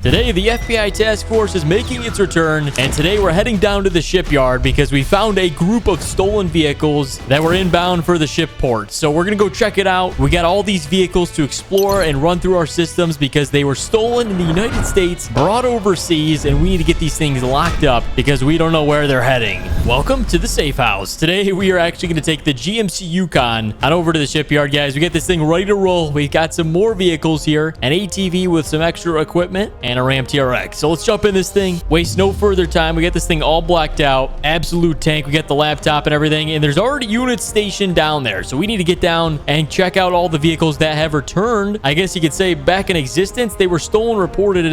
Today, the FBI Task Force is making its return, and today we're heading down to the shipyard because we found a group of stolen vehicles that were inbound for the ship port. So we're going to go check it out. We got all these vehicles to explore and run through our systems because they were stolen in the United States, brought overseas, and we need to get these things locked up because we don't know where they're heading. Welcome to the safe house. Today, we are actually going to take the GMC Yukon on over to the shipyard, guys. We got this thing ready to roll. We've got some more vehicles here, an ATV with some extra equipment, and a Ram TRX. So let's jump in this thing. Waste no further time. We got this thing all blacked out. Absolute tank. We got the laptop and everything, and there's already units stationed down there. So we need to get down and check out all the vehicles that have returned. I guess you could say back in existence. They were stolen, reported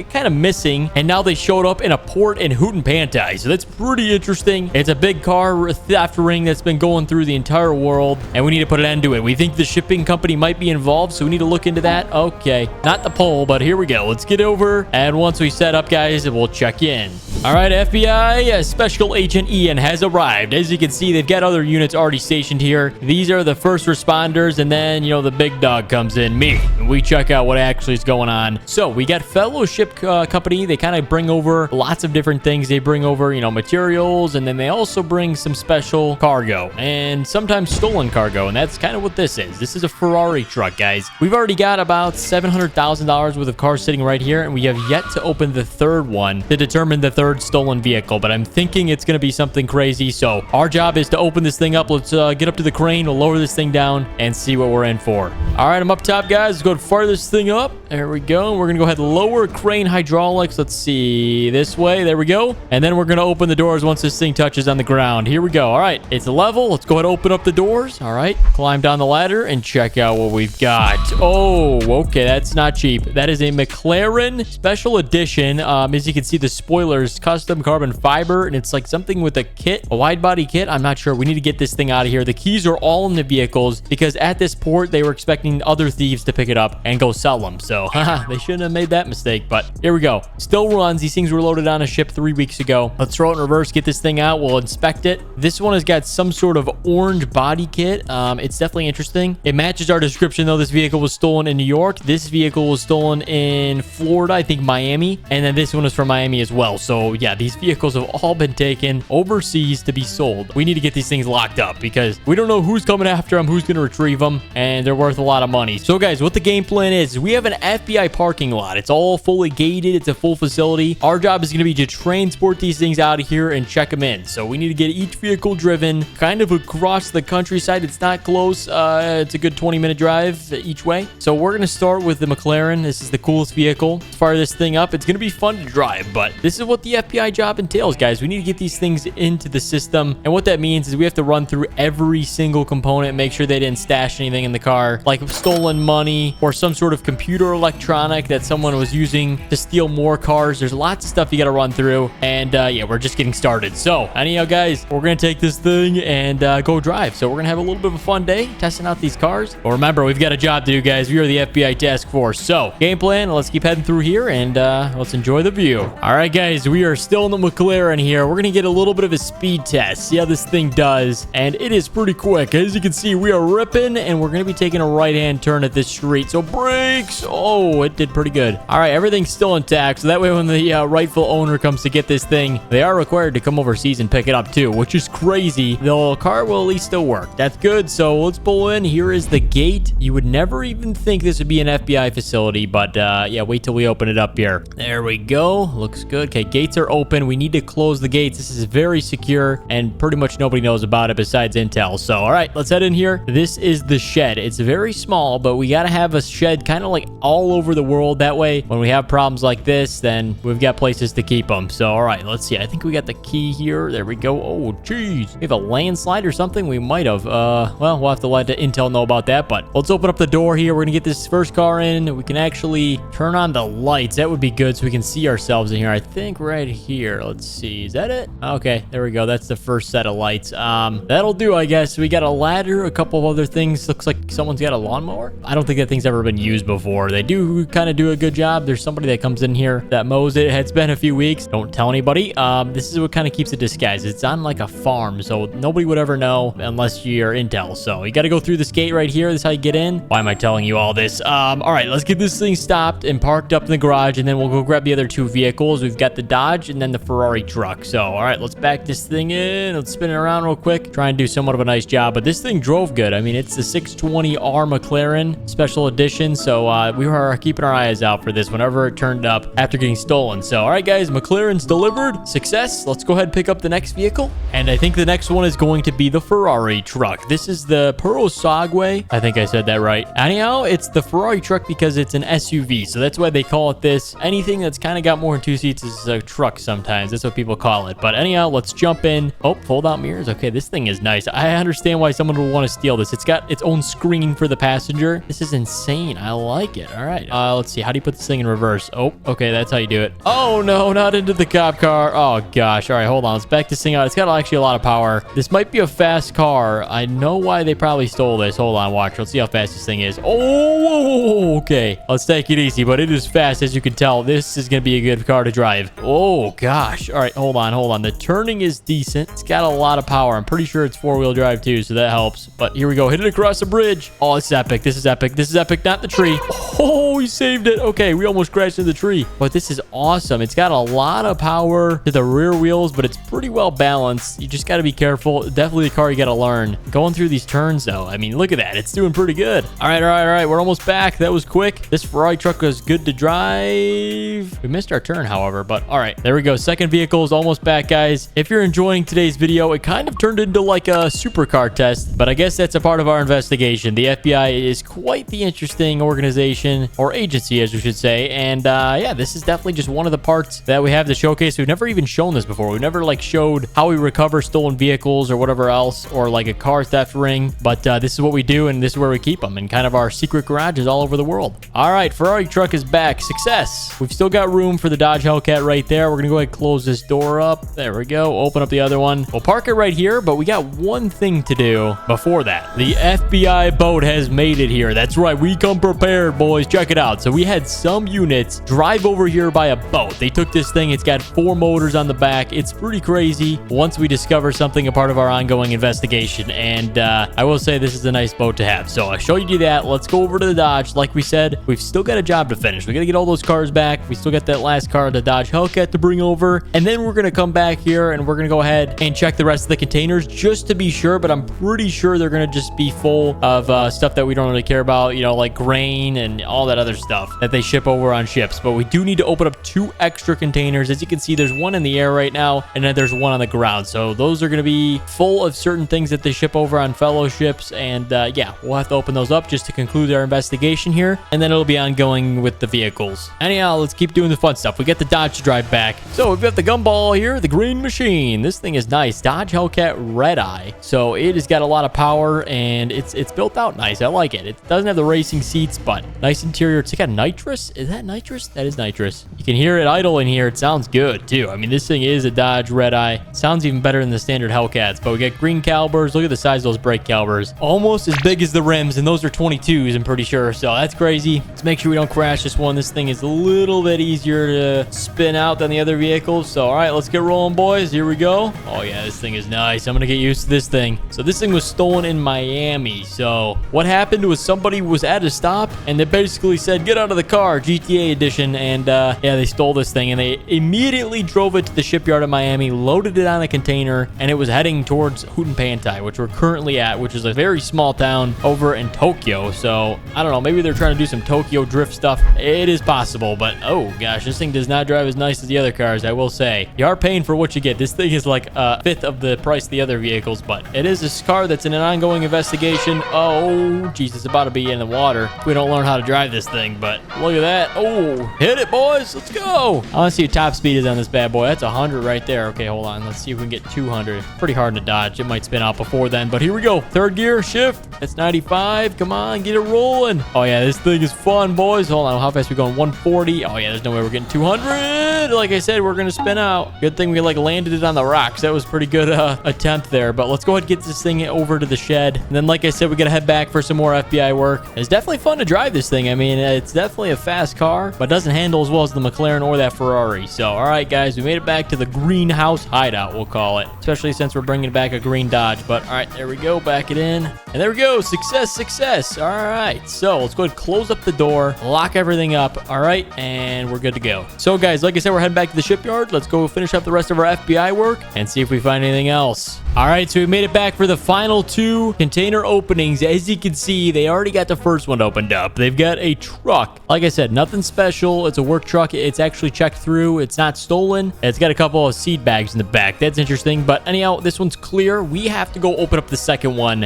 kind of missing, and now they showed up in a port in Hoot and Pantai. So that's pretty interesting. It's a big car theft ring that's been going through the entire world, and we need to put an end to it. We think the shipping company might be involved, so we need to look into that. Okay, not the poll, but here we go. Let's get over, and once we set up, guys, we'll check in. All right, FBI Special Agent Ian has arrived. As you can see, they've got other units already stationed here. These are the first responders, and then, you know, the big dog comes in, me. And we check out what actually is going on. So we got Fellowship Company. They kind of bring over lots of different things. They bring over, you know, materials, and then they also bring some special cargo and sometimes stolen cargo, and that's kind of what this is. This is a Ferrari truck, guys. We've already got about $700,000 worth of cars sitting right here, and we have yet to open the third one to determine the third stolen vehicle, but I'm thinking it's going to be something crazy. So our job is to open this thing up. Let's get up to the crane. We'll lower this thing down and see what we're in for. All right, I'm up top, guys. Let's go fire this thing up. There we go. We're going to go ahead and lower crane hydraulics. Let's see, this way. There we go. And then we're going to open the doors once this thing touches on the ground. Here we go. All right, it's level. Let's go ahead and open up the doors. All right, climb down the ladder and check out what we've got. Oh, okay, that's not cheap. That is a McLaren Special Edition. As you can see, the spoilers, custom carbon fiber, and it's like something with a kit, a wide body kit. I'm not sure. We need to get this thing out of here. The keys are all in the vehicles because at this port, they were expecting other thieves to pick it up and go sell them. So they shouldn't have made that mistake, but here we go. Still runs. These things were loaded on a ship 3 weeks ago. Let's throw it in reverse, get this thing out. We'll inspect it. This one has got some sort of orange body kit. It's definitely interesting. It matches our description, though. This vehicle was stolen in New York. This vehicle was stolen in Florida, I think Miami, and then this one is from Miami as well. So yeah, these vehicles have all been taken overseas to be sold. We need to get these things locked up because we don't know who's coming after them, who's going to retrieve them, and they're worth a lot of money. So guys, what the game plan is, we have an FBI parking lot. It's all fully gated. It's a full facility. Our job is going to be to transport these things out of here and check them in. So we need to get each vehicle driven kind of across the countryside. It's not close. It's a good 20-minute drive each way. So we're going to start with the McLaren. This is the coolest vehicle. Let's fire this thing up. It's going to be fun to drive, but this is what the FBI job entails, guys. We need to get these things into the system, and what that means is we have to run through every single component, make sure they didn't stash anything in the car, like stolen money or some sort of computer electronic that someone was using to steal more cars. There's lots of stuff you got to run through, and yeah, we're just getting started. So anyhow, guys, we're going to take this thing and go drive. So we're going to have a little bit of a fun day testing out these cars. But remember, we've got a job to do, guys. We are the FBI Task Force. So game plan, let's keep heading through here and let's enjoy the view. All right, guys, we are still in the McLaren here. We're going to get a little bit of a speed test, see how this thing does, and it is pretty quick. As you can see, we are ripping, and we're going to be taking a right-hand turn at this street. So brakes. Oh, it did pretty good. All right, everything's still intact, so that way when the rightful owner comes to get this thing, they are required to come overseas and pick it up too, which is crazy. The car will at least still work. That's good. So let's pull in. Here is the gate. You would never even think this would be an FBI facility, but yeah, wait till we open it up here. There we go. Looks good. Okay, gates are open. We need to close the gates. This is very secure, and pretty much nobody knows about it besides Intel. So, all right, let's head in here. This is the shed. It's very small, but we got to have a shed kind of like all over the world. That way, when we have problems like this, then we've got places to keep them. So, all right, let's see. I think we got the key here. There we go. Oh, geez. We have a landslide or something? We might have. Well, we'll have to let the Intel know about that, but let's open up the door here. We're going to get this first car in. We can actually turn on the lights. That would be good so we can see ourselves in here. I think right here. Let's see. Is that it? Okay, there we go. That's the first set of lights. That'll do, I guess. We got a ladder, a couple of other things. Looks like someone's got a lawnmower. I don't think that thing's ever been used before. They they do kind of do a good job. There's somebody that comes in here that mows it. It's been a few weeks. Don't tell anybody. This is what kind of keeps it disguised. It's on like a farm, so nobody would ever know unless you're intel. So you got to go through this gate right here. This is how you get in. Why am I telling you all this? All right, let's get this thing stopped and parked up in the garage, and then we'll go grab the other two vehicles. We've got the Dodge and then the Ferrari truck. So, all right, let's back this thing in. Let's spin it around real quick. Try and do somewhat of a nice job, but this thing drove good. I mean, it's the 620R McLaren special edition, so we were keeping our eyes out for this whenever it turned up after getting stolen. So, all right, guys, McLaren's delivered. Success. Let's go ahead and pick up the next vehicle, and I think the next one is going to be the Ferrari truck. This is the Purosangue. I think I said that right. Anyhow, it's the Ferrari truck because it's an SUV, so that's why they call it this. Anything that's kind of got more than 2 seats is a truck sometimes. That's what people call it. But anyhow, let's jump in. Oh, fold out mirrors. Okay, this thing is nice. I understand why someone would want to steal this. It's got its own screen for the passenger. This is insane. I like it. All right. Let's see. How do you put this thing in reverse? Oh, okay. That's how you do it. Oh, no, not into the cop car. Oh, gosh. All right, hold on. Let's back this thing out. It's got actually a lot of power. This might be a fast car. I know why they probably stole this. Hold on. Watch. Let's see how fast this thing is. Oh, okay. Let's take it easy, but it is fast, as you can tell. This is going to be a good car to drive. Oh, gosh. All right, hold on. The turning is decent. It's got a lot of power. I'm pretty sure it's 4-wheel drive too, so that helps. But here we go. Hit it across the bridge. Oh, it's epic. This is epic. This is epic, not the tree. Oh, we saved it. Okay, we almost crashed into the tree. But this is awesome. It's got a lot of power to the rear wheels, but it's pretty well balanced. You just got to be careful. Definitely a car you got to learn. Going through these turns, though, I mean, look at that. It's doing pretty good. All right. We're almost back. That was quick. This Ferrari truck was good to drive. We missed our turn, however, but all right. There we go. Second vehicle is almost back, guys. If you're enjoying today's video, it kind of turned into like a supercar test, but I guess that's a part of our investigation. The FBI is quite the interesting organization, or agency, as we should say. And yeah, this is definitely just one of the parts that we have to showcase. We've never even shown this before. We've never like showed how we recover stolen vehicles or whatever else, or like a car theft ring. But this is what we do, and this is where we keep them in kind of our secret garages all over the world. All right, Ferrari truck is back. Success. We've still got room for the Dodge Hellcat right there. We're gonna go ahead and close this door up. There we go. Open up the other one. We'll park it right here, but we got one thing to do before that. The FBI boat has made it here. That's right. We come prepared, boys. Check it out. So we had some units drive over here by a boat. They took this thing. It's got 4 motors on the back. It's pretty crazy once we discover something a part of our ongoing investigation. And I will say this is a nice boat to have. So I'll show you that. Let's go over to the Dodge. Like we said, we've still got a job to finish. We got to get all those cars back. We still got that last car, the Dodge Hellcat, to bring over. And then we're going to come back here and we're going to go ahead and check the rest of the containers just to be sure. But I'm pretty sure they're going to just be full of stuff that we don't really care about, you know, like grain and all that other stuff that they ship over on ships. But we do need to open up 2 extra containers. As you can see, there's one in the air right now, and then there's one on the ground. So those are going to be full of certain things that they ship over on fellow ships. And yeah, we'll have to open those up just to conclude our investigation here. And then it'll be ongoing with the vehicles. Anyhow, let's keep doing the fun stuff. We get the Dodge to drive back. So we've got the gumball here, the green machine. This thing is nice. Dodge Hellcat Red Eye. So it has got a lot of power, and it's built out nice. I like it. It doesn't have the racing seats, but nice interior. It's got nitrous. Is that nitrous? That is nitrous. You can hear it idle in here. It sounds good too. I mean, this thing is a Dodge Red Eye. Sounds even better than the standard Hellcats. But we got green calipers. Look at the size of those brake calipers. Almost as big as the rims, and those are 22s, I'm pretty sure. So that's crazy. Let's make sure we don't crash this one. This thing is a little bit easier to spin out than the other vehicles. So all right, let's get rolling, boys. Here we go. Oh yeah, this thing is nice. I'm gonna get used to this thing. So this thing was stolen in Miami. So what happened was somebody was at a stop, and they basically said, get out of the car, GTA edition. And yeah, they stole this thing, and they immediately drove it to the shipyard in Miami, loaded it on a container, and it was heading towards Hutenpantai, which we're currently at, which is a very small town over in Tokyo. So I don't know, maybe they're trying to do some Tokyo drift stuff. It is possible, but oh gosh, this thing does not drive as nice as the other cars, I will say. You are paying for what you get. This thing is like a fifth of the price of the other vehicles, but it is a car that's in an ongoing investigation. Oh geez, it's about to be in the water if we don't learn how to drive this thing. But look at that. Oh, hit it, boys. Let's go. I want to see what top speed is on this bad boy. That's 100 right there. Okay, hold on. Let's see if we can get 200. Pretty hard to dodge. It might spin out before then, but here we go. Third gear, shift. That's 95. Come on, get it rolling. Oh, yeah, this thing is fun, boys. Hold on. How fast are we going? 140. Oh, yeah, there's no way we're getting 200. Like I said, we're going to spin out. Good thing we, like, landed it on the rocks. That was pretty good attempt there, but let's go ahead and get this thing over to the shed. And then, like I said, we got to head back for some more FBI work. It's definitely fun to drive this thing. I mean, it's definitely a fast car, but doesn't handle as well as the McLaren or that Ferrari. So, all right, guys, we made it back to the greenhouse hideout, we'll call it, especially since we're bringing back a green Dodge. But, all right, there we go. Back it in. And there we go. Success, success. All right, so let's go ahead and close up the door, lock everything up. All right, and we're good to go. So, guys, like I said, we're heading back to the shipyard. Let's go finish up the rest of our FBI work and see if we find anything else. All right, so we made it back for the final 2 container openings. As you can see, they already got the first one opened up. They've got a truck. Like I said, nothing special. It's a work truck. It's actually checked through. It's not stolen. It's got a couple of seed bags in the back. That's interesting. But anyhow, this one's clear. We have to go open up the second one.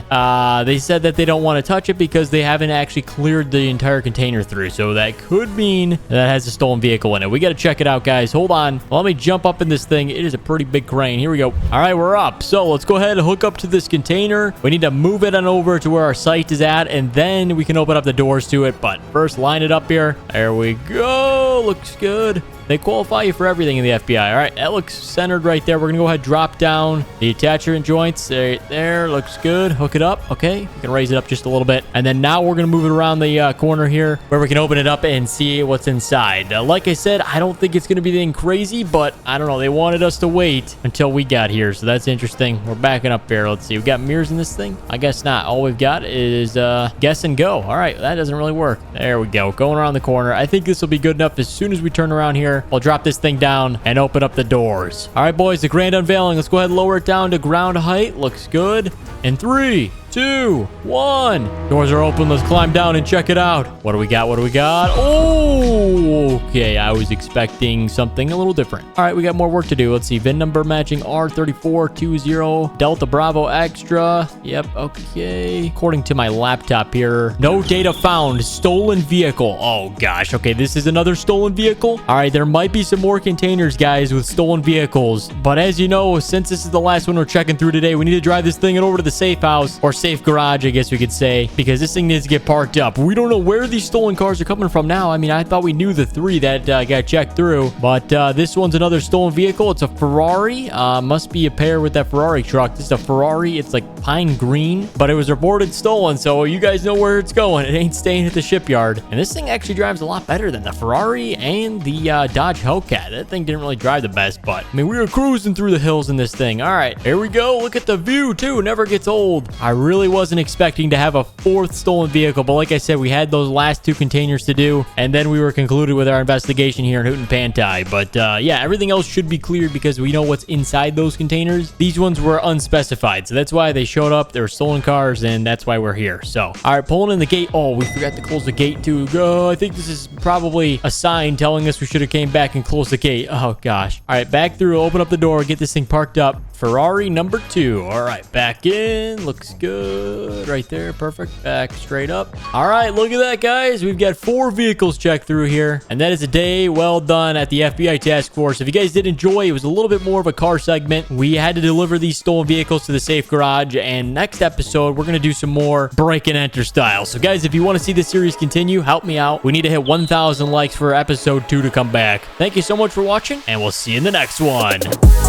They said that they don't want to touch it because they haven't actually cleared the entire container through. So that could mean that has a stolen vehicle in it. We got to check it out, guys. Hold on. Let me jump up in this thing. It is a pretty big crane. Here we go. All right, we're up. So let's go ahead and hook up to this container. We need to move it on over to where our site is at, and then we can open up the doors to it. But first, line it up here. There we go. Looks good. They qualify you for everything in the FBI. All right, that looks centered right there. We're going to go ahead and drop down the attachment joints. There, looks good. Hook it up. Okay, we can raise it up just a little bit. And then now we're going to move it around the corner here where we can open it up and see what's inside. Like I said, I don't think it's going to be anything crazy, but I don't know. They wanted us to wait until we got here, so that's interesting. We're backing up here. Let's see. We got mirrors in this thing? I guess not. All we've got is guess and go. All right, that doesn't really work. There we go. Going around the corner. I think this will be good enough. As soon as we turn around here, we'll drop this thing down and open up the doors. All right, boys, the grand unveiling. Let's go ahead and lower it down to ground height. Looks good. In 3, 2, 1. Doors are open. Let's climb down and check it out. What do we got? What do we got? Oh, okay. I was expecting something a little different. All right, we got more work to do. Let's see. VIN number matching R3420 Delta Bravo Extra. Yep. Okay. According to my laptop here, no data found. Stolen vehicle. Oh, gosh. Okay, this is another stolen vehicle. All right, there might be some more containers, guys, with stolen vehicles. But as you know, since this is the last one we're checking through today, we need to drive this thing over to the safe house, or safe garage, I guess we could say, because this thing needs to get parked up. We don't know where these stolen cars are coming from now. I mean, I thought we knew the 3 that got checked through, but this one's another stolen vehicle. It's a Ferrari. Must be a pair with that Ferrari truck. This is a Ferrari. It's like pine green, but it was reported stolen, so you guys know where it's going. It ain't staying at the shipyard. And this thing actually drives a lot better than the Ferrari and the Dodge Hellcat. That thing didn't really drive the best, but I mean, we were cruising through the hills in this thing. All right, here we go. Look at the view too. Never gets old. I really wasn't expecting to have a 4th stolen vehicle, but like I said, we had those last 2 containers to do, and then we were concluded with our investigation here in Hooten Pantai. But yeah, everything else should be cleared because we know what's inside those containers. These ones were unspecified, so that's why they showed up. They were stolen cars, and that's why we're here. So, all right, pulling in the gate. Oh, we forgot to close the gate too. I think this is probably a sign telling us we should have came back and closed the gate. Oh, gosh. All right, back through, open up the door, get this thing parked up. Ferrari number 2. All right, back in. Looks good right there. Perfect. Back straight up. All right, look at that, guys. We've got 4 vehicles checked through here, and that is a day well done at the FBI Task Force. If you guys did enjoy, it was a little bit more of a car segment. We had to deliver these stolen vehicles to the safe garage, and next episode, we're going to do some more break and enter style. So, guys, if you want to see this series continue, help me out. We need to hit 1,000 likes for episode 2 to come back. Thank you so much for watching, and we'll see you in the next one.